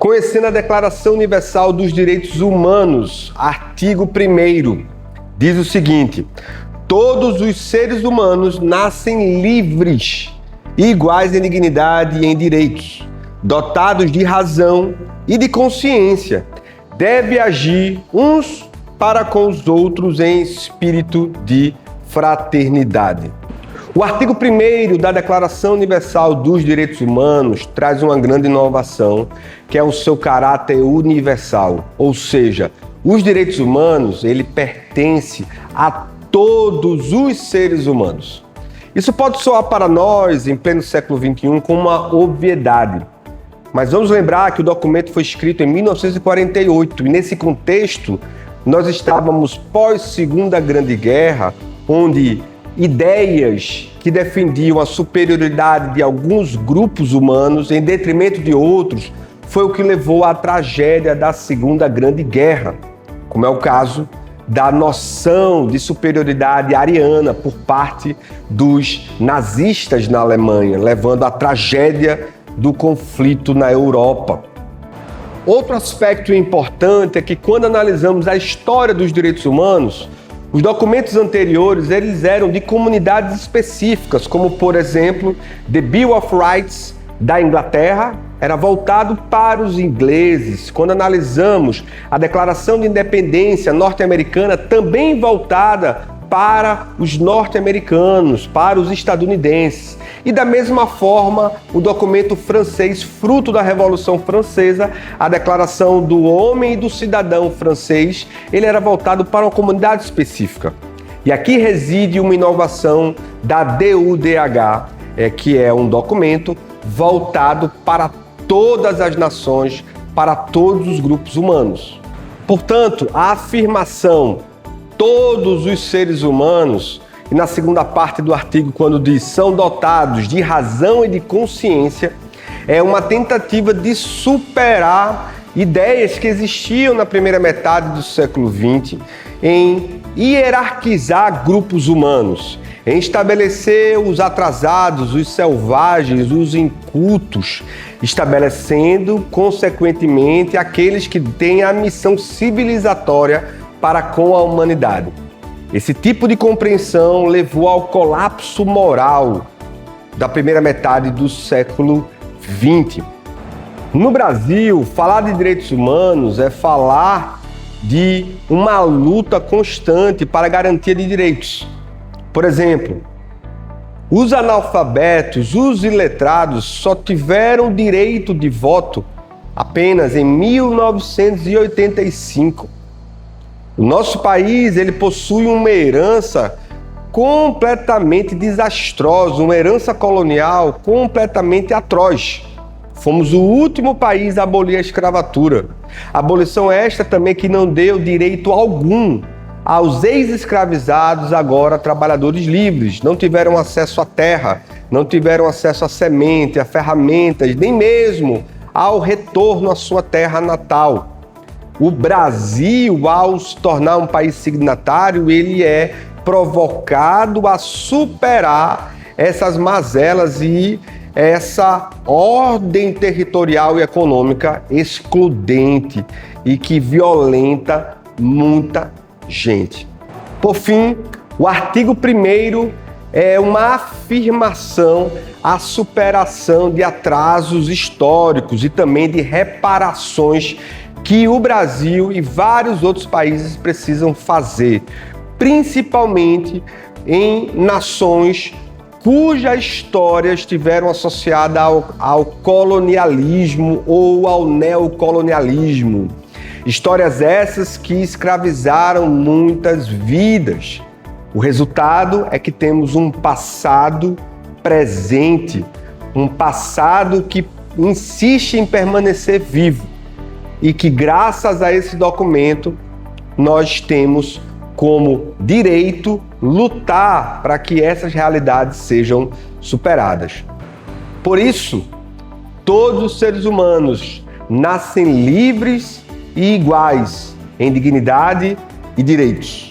Conhecendo a Declaração Universal dos Direitos Humanos, artigo 1º, diz o seguinte: todos os seres humanos nascem livres e iguais em dignidade e em direitos, dotados de razão e de consciência, devem agir uns para com os outros em espírito de fraternidade. O artigo 1º da Declaração Universal dos Direitos Humanos traz uma grande inovação, que é o seu caráter universal, ou seja, os direitos humanos, ele pertence a todos os seres humanos. Isso pode soar para nós, em pleno século XXI, como uma obviedade, mas vamos lembrar que o documento foi escrito em 1948 e nesse contexto nós estávamos pós-Segunda Grande Guerra, onde ideias que defendiam a superioridade de alguns grupos humanos em detrimento de outros foi o que levou à tragédia da Segunda Grande Guerra, como é o caso da noção de superioridade ariana por parte dos nazistas na Alemanha, levando à tragédia do conflito na Europa. Outro aspecto importante é que quando analisamos a história dos direitos humanos, os documentos anteriores eles eram de comunidades específicas, como por exemplo, The Bill of Rights da Inglaterra era voltado para os ingleses. Quando analisamos a Declaração de Independência norte-americana, também voltada para os norte-americanos, para os estadunidenses. E da mesma forma, o documento francês, fruto da Revolução Francesa, a Declaração do Homem e do Cidadão francês, ele era voltado para uma comunidade específica. E aqui reside uma inovação da DUDH, que é um documento voltado para todas as nações, para todos os grupos humanos. Portanto, a afirmação todos os seres humanos, e na segunda parte do artigo, quando diz são dotados de razão e de consciência, é uma tentativa de superar ideias que existiam na primeira metade do século XX em hierarquizar grupos humanos, em estabelecer os atrasados, os selvagens, os incultos, estabelecendo, consequentemente, aqueles que têm a missão civilizatória para com a humanidade. Esse tipo de compreensão levou ao colapso moral da primeira metade do século XX. No Brasil, falar de direitos humanos é falar de uma luta constante para a garantia de direitos. Por exemplo, os analfabetos, os iletrados só tiveram direito de voto apenas em 1985. O nosso país ele possui uma herança completamente desastrosa, uma herança colonial completamente atroz. Fomos o último país a abolir a escravatura. Abolição esta também que não deu direito algum aos ex-escravizados, agora trabalhadores livres. Não tiveram acesso à terra, não tiveram acesso à semente, a ferramentas, nem mesmo ao retorno à sua terra natal. O Brasil, ao se tornar um país signatário, ele é provocado a superar essas mazelas e essa ordem territorial e econômica excludente e que violenta muita gente. Por fim, o artigo 1º é uma afirmação à superação de atrasos históricos e também de reparações que o Brasil e vários outros países precisam fazer, principalmente em nações cuja história estiveram associada ao colonialismo ou ao neocolonialismo. Histórias essas que escravizaram muitas vidas. O resultado é que temos um passado presente, um passado que insiste em permanecer vivo e que, graças a esse documento, nós temos como direito lutar para que essas realidades sejam superadas. Por isso, todos os seres humanos nascem livres e iguais em dignidade e direitos.